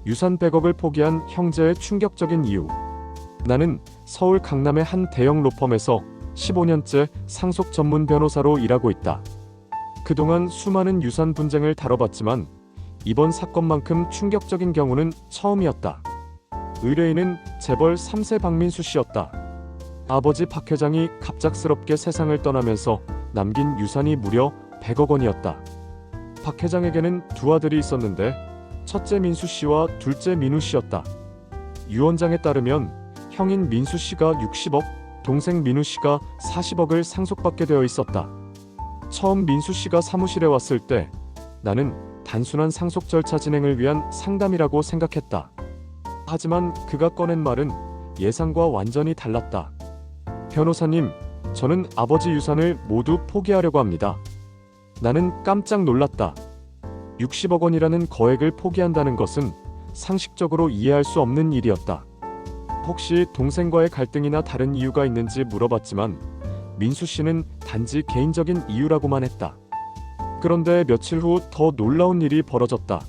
유산 100억을 포기한 형제의 충격적인 이유. 나는 서울 강남의 한 대형 로펌에서 15년째 상속 전문 변호사로 일하고 있다. 그동안 수많은 유산 분쟁을 다뤄봤지만 이번 사건만큼 충격적인 경우는 처음이었다. 의뢰인은 재벌 3세 박민수 씨였다. 아버지 박 회장이 갑작스럽게 세상을 떠나면서 남긴 유산이 무려 100억 원이었다. 박 회장에게는 두 아들이 있었는데 첫째 민수 씨와 둘째 민우 씨였다. 유 원장에 따르면 형인 민수 씨가 60억, 동생 민우 씨가 40억을 상속받게 되어 있었다. 처음 민수 씨가 사무실에 왔을 때 나는 단순한 상속 절차 진행을 위한 상담이라고 생각했다. 하지만 그가 꺼낸 말은 예상과 완전히 달랐다. 변호사님, 저는 아버지 유산을 모두 포기하려고 합니다. 나는 깜짝 놀랐다. 60억 원이라는 거액을 포기한다는 것은 상식적으로 이해할 수 없는 일이었다. 혹시 동생과의 갈등이나 다른 이유가 있는지 물어봤지만 민수 씨는 단지 개인적인 이유라고만 했다. 그런데 며칠 후 더 놀라운 일이 벌어졌다.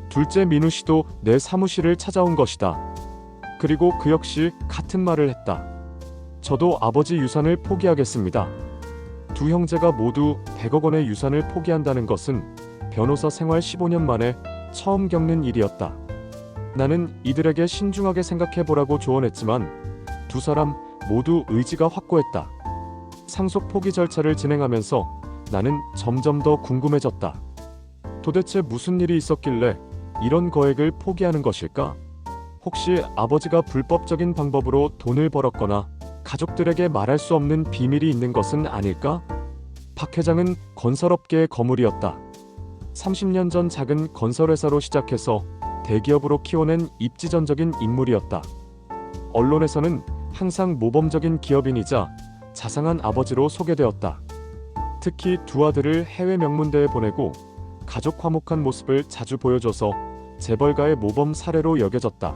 둘째 민우 씨도 내 사무실을 찾아온 것이다. 그리고 그 역시 같은 말을 했다. 저도 아버지 유산을 포기하겠습니다. 두 형제가 모두 100억 원의 유산을 포기한다는 것은 변호사 생활 15년 만에 처음 겪는 일이었다. 나는 이들에게 신중하게 생각해보라고 조언했지만 두 사람 모두 의지가 확고했다. 상속 포기 절차를 진행하면서 나는 점점 더 궁금해졌다. 도대체 무슨 일이 있었길래 이런 거액을 포기하는 것일까? 혹시 아버지가 불법적인 방법으로 돈을 벌었거나 가족들에게 말할 수 없는 비밀이 있는 것은 아닐까? 박 회장은 건설업계의 거물이었다. 30년 전 작은 건설회사로 시작해서 대기업으로 키워낸 입지전적인 인물이었다. 언론에서는 항상 모범적인 기업인이자 자상한 아버지로 소개되었다. 특히 두 아들을 해외 명문대에 보내고 가족 화목한 모습을 자주 보여줘서 재벌가의 모범 사례로 여겨졌다.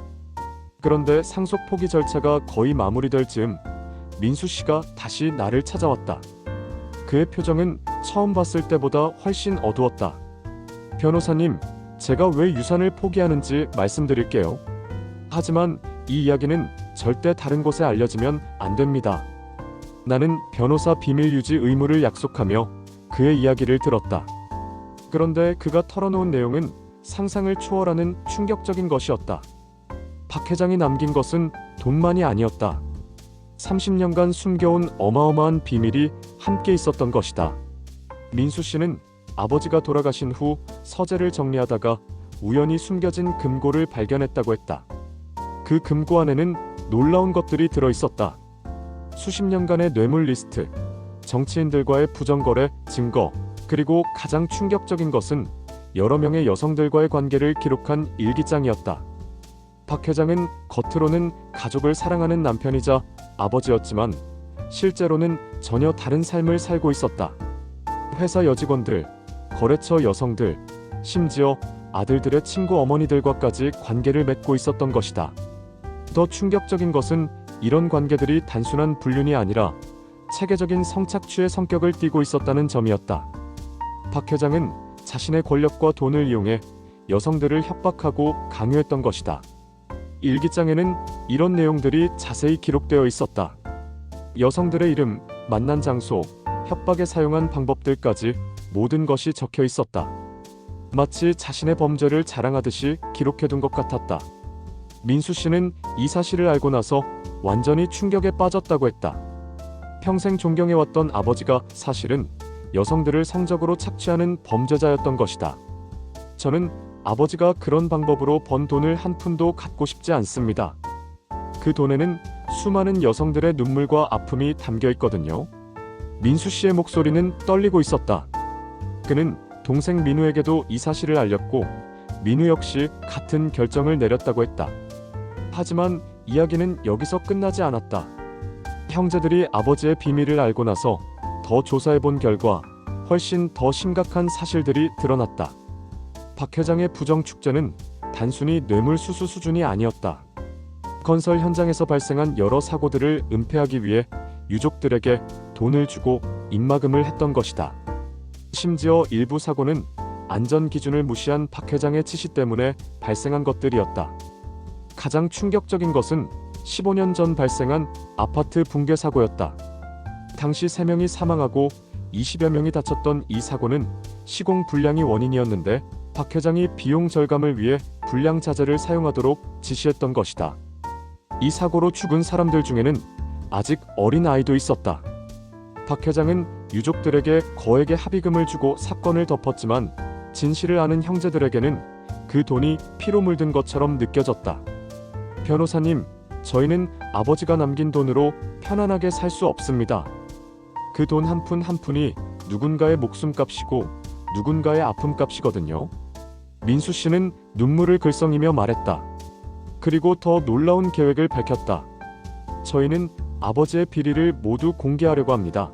그런데 상속 포기 절차가 거의 마무리될 즈음 민수 씨가 다시 나를 찾아왔다. 그의 표정은 처음 봤을 때보다 훨씬 어두웠다. 변호사님, 제가 왜 유산을 포기하는지 말씀드릴게요. 하지만 이 이야기는 절대 다른 곳에 알려지면 안 됩니다. 나는 변호사 비밀 유지 의무를 약속하며 그의 이야기를 들었다. 그런데 그가 털어놓은 내용은 상상을 초월하는 충격적인 것이었다. 박 회장이 남긴 것은 돈만이 아니었다. 30년간 숨겨온 어마어마한 비밀이 함께 있었던 것이다. 민수 씨는 아버지가 돌아가신 후 서재를 정리하다가 우연히 숨겨진 금고를 발견했다고 했다. 그 금고 안에는 놀라운 것들이 들어있었다. 수십 년간의 뇌물 리스트, 정치인들과의 부정거래 증거, 그리고 가장 충격적인 것은 여러 명의 여성들과의 관계를 기록한 일기장이었다. 박 회장은 겉으로는 가족을 사랑하는 남편이자 아버지였지만 실제로는 전혀 다른 삶을 살고 있었다. 회사 여직원들, 거래처 여성들, 심지어 아들들의 친구 어머니들과까지 관계를 맺고 있었던 것이다. 더 충격적인 것은 이런 관계들이 단순한 불륜이 아니라 체계적인 성착취의 성격을 띠고 있었다는 점이었다. 박 회장은 자신의 권력과 돈을 이용해 여성들을 협박하고 강요했던 것이다. 일기장에는 이런 내용들이 자세히 기록되어 있었다. 여성들의 이름, 만난 장소, 협박에 사용한 방법들까지 모든 것이 적혀 있었다. 마치 자신의 범죄를 자랑하듯이 기록해둔 것 같았다. 민수 씨는 이 사실을 알고 나서 완전히 충격에 빠졌다고 했다. 평생 존경해왔던 아버지가 사실은 여성들을 성적으로 착취하는 범죄자였던 것이다. 저는 아버지가 그런 방법으로 번 돈을 한 푼도 갖고 싶지 않습니다. 그 돈에는 수많은 여성들의 눈물과 아픔이 담겨 있거든요. 민수 씨의 목소리는 떨리고 있었다. 그는 동생 민우에게도 이 사실을 알렸고 민우 역시 같은 결정을 내렸다고 했다. 하지만 이야기는 여기서 끝나지 않았다. 형제들이 아버지의 비밀을 알고 나서 더 조사해본 결과 훨씬 더 심각한 사실들이 드러났다. 박 회장의 부정축제는 단순히 뇌물수수 수준이 아니었다. 건설 현장에서 발생한 여러 사고들을 은폐하기 위해 유족들에게 돈을 주고 입막음을 했던 것이다. 심지어 일부 사고는 안전 기준을 무시한 박 회장의 지시 때문에 발생한 것들이었다. 가장 충격적인 것은 15년 전 발생한 아파트 붕괴 사고였다. 당시 3명이 사망하고 20여 명이 다쳤던 이 사고는 시공 불량이 원인이었는데 박 회장이 비용 절감을 위해 불량 자재를 사용하도록 지시했던 것이다. 이 사고로 죽은 사람들 중에는 아직 어린 아이도 있었다. 박 회장은 유족들에게 거액의 합의금을 주고 사건을 덮었지만 진실을 아는 형제들에게는 그 돈이 피로 물든 것처럼 느껴졌다. 변호사님, 저희는 아버지가 남긴 돈으로 편안하게 살 수 없습니다. 그 돈 한 푼 한 푼이 누군가의 목숨값이고 누군가의 아픔값이거든요. 민수 씨는 눈물을 글썽이며 말했다. 그리고 더 놀라운 계획을 밝혔다. 저희는 아버지의 비리를 모두 공개하려고 합니다.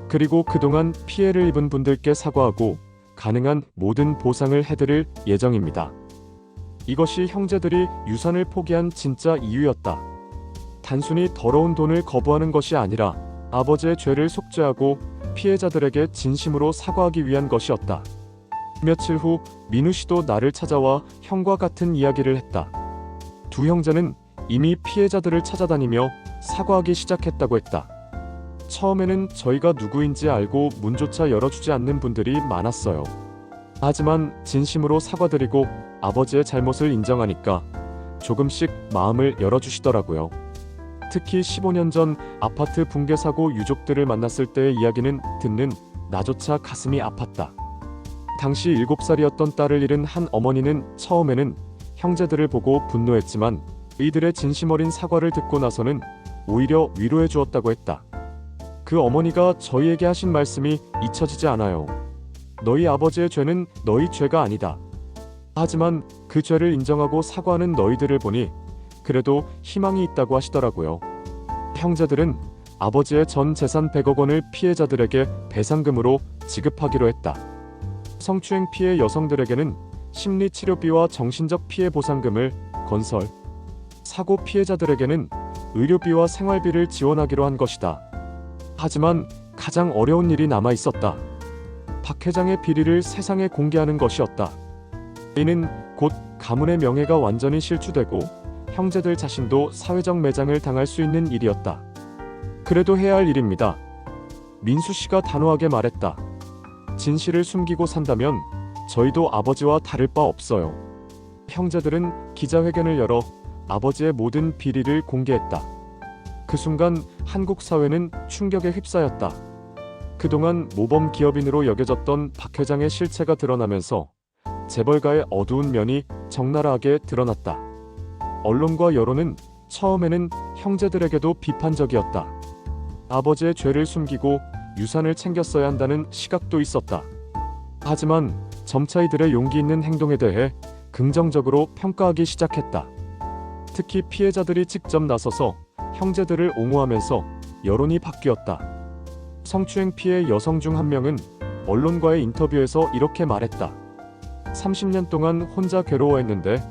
그리고 그동안 피해를 입은 분들께 사과하고 가능한 모든 보상을 해드릴 예정입니다. 이것이 형제들이 유산을 포기한 진짜 이유였다. 단순히 더러운 돈을 거부하는 것이 아니라 아버지의 죄를 속죄하고 피해자들에게 진심으로 사과하기 위한 것이었다. 며칠 후 민우 씨도 나를 찾아와 형과 같은 이야기를 했다. 두 형제는 이미 피해자들을 찾아다니며 사과하기 시작했다고 했다. 처음에는 저희가 누구인지 알고 문조차 열어주지 않는 분들이 많았어요. 하지만 진심으로 사과드리고 아버지의 잘못을 인정하니까 조금씩 마음을 열어주시더라고요. 특히 15년 전 아파트 붕괴 사고 유족들을 만났을 때의 이야기는 듣는 나조차 가슴이 아팠다. 당시 7살이었던 딸을 잃은 한 어머니는 처음에는 형제들을 보고 분노했지만 이들의 진심 어린 사과를 듣고 나서는 오히려 위로해 주었다고 했다. 그 어머니가 저희에게 하신 말씀이 잊혀지지 않아요. 너희 아버지의 죄는 너희 죄가 아니다. 하지만 그 죄를 인정하고 사과하는 너희들을 보니 그래도 희망이 있다고 하시더라고요. 형제들은 아버지의 전 재산 100억 원을 피해자들에게 배상금으로 지급하기로 했다. 성추행 피해 여성들에게는 심리치료비와 정신적 피해 보상금을, 건설, 사고 피해자들에게는 의료비와 생활비를 지원하기로 한 것이다. 하지만 가장 어려운 일이 남아 있었다. 박 회장의 비리를 세상에 공개하는 것이었다. 이는 곧 가문의 명예가 완전히 실추되고 형제들 자신도 사회적 매장을 당할 수 있는 일이었다. 그래도 해야 할 일입니다. 민수 씨가 단호하게 말했다. 진실을 숨기고 산다면 저희도 아버지와 다를 바 없어요. 형제들은 기자회견을 열어 아버지의 모든 비리를 공개했다. 그 순간 한국 사회는 충격에 휩싸였다. 그동안 모범 기업인으로 여겨졌던 박 회장의 실체가 드러나면서 재벌가의 어두운 면이 적나라하게 드러났다. 언론과 여론은 처음에는 형제들에게도 비판적이었다. 아버지의 죄를 숨기고 유산을 챙겼어야 한다는 시각도 있었다. 하지만 점차 이들의 용기 있는 행동에 대해 긍정적으로 평가하기 시작했다. 특히 피해자들이 직접 나서서 형제들을 옹호하면서 여론이 바뀌었다. 성추행 피해 여성 중 한 명은 언론과의 인터뷰에서 이렇게 말했다. 30년 동안 혼자 괴로워했는데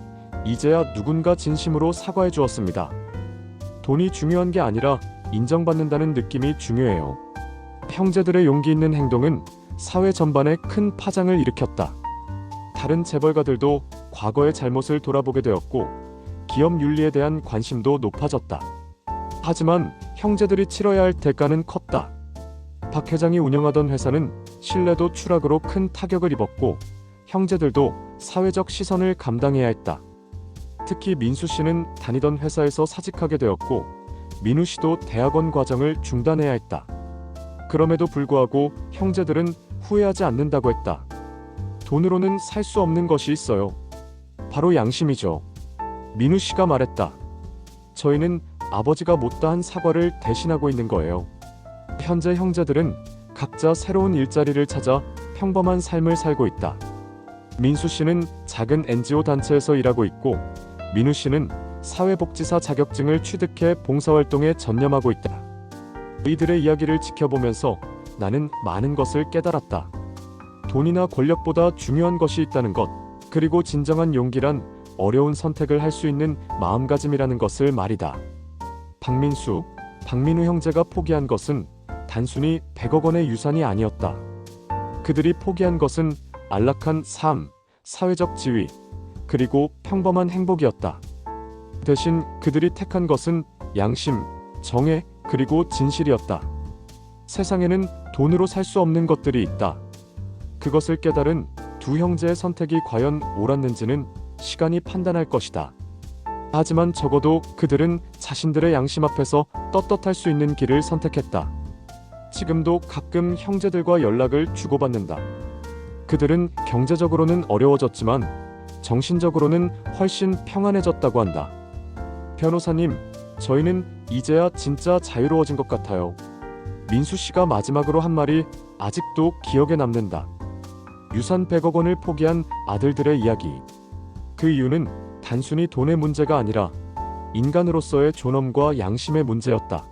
이제야 누군가 진심으로 사과해 주었습니다. 돈이 중요한 게 아니라 인정받는다는 느낌이 중요해요. 형제들의 용기 있는 행동은 사회 전반에 큰 파장을 일으켰다. 다른 재벌가들도 과거의 잘못을 돌아보게 되었고 기업 윤리에 대한 관심도 높아졌다. 하지만 형제들이 치러야 할 대가는 컸다. 박 회장이 운영하던 회사는 신뢰도 추락으로 큰 타격을 입었고 형제들도 사회적 시선을 감당해야 했다. 특히 민수 씨는 다니던 회사에서 사직하게 되었고 민우 씨도 대학원 과정을 중단해야 했다. 그럼에도 불구하고 형제들은 후회하지 않는다고 했다. 돈으로는 살 수 없는 것이 있어요. 바로 양심이죠. 민우 씨가 말했다. 저희는 아버지가 못다한 사과를 대신하고 있는 거예요. 현재 형제들은 각자 새로운 일자리를 찾아 평범한 삶을 살고 있다. 민수 씨는 작은 NGO 단체에서 일하고 있고 민우 씨는 사회복지사 자격증을 취득해 봉사활동에 전념하고 있다. 이들의 이야기를 지켜보면서 나는 많은 것을 깨달았다. 돈이나 권력보다 중요한 것이 있다는 것, 그리고 진정한 용기란 어려운 선택을 할 수 있는 마음가짐이라는 것을 말이다. 박민수, 박민우 형제가 포기한 것은 단순히 100억 원의 유산이 아니었다. 그들이 포기한 것은 안락한 삶, 사회적 지위, 그리고 평범한 행복이었다. 대신 그들이 택한 것은 양심, 정의, 그리고 진실이었다. 세상에는 돈으로 살 수 없는 것들이 있다. 그것을 깨달은 두 형제의 선택이 과연 옳았는지는 시간이 판단할 것이다. 하지만 적어도 그들은 자신들의 양심 앞에서 떳떳할 수 있는 길을 선택했다. 지금도 가끔 형제들과 연락을 주고받는다. 그들은 경제적으로는 어려워졌지만 정신적으로는 훨씬 평안해졌다고 한다. 변호사님, 저희는 이제야 진짜 자유로워진 것 같아요. 민수 씨가 마지막으로 한 말이 아직도 기억에 남는다. 유산 100억 원을 포기한 아들들의 이야기. 그 이유는 단순히 돈의 문제가 아니라 인간으로서의 존엄과 양심의 문제였다.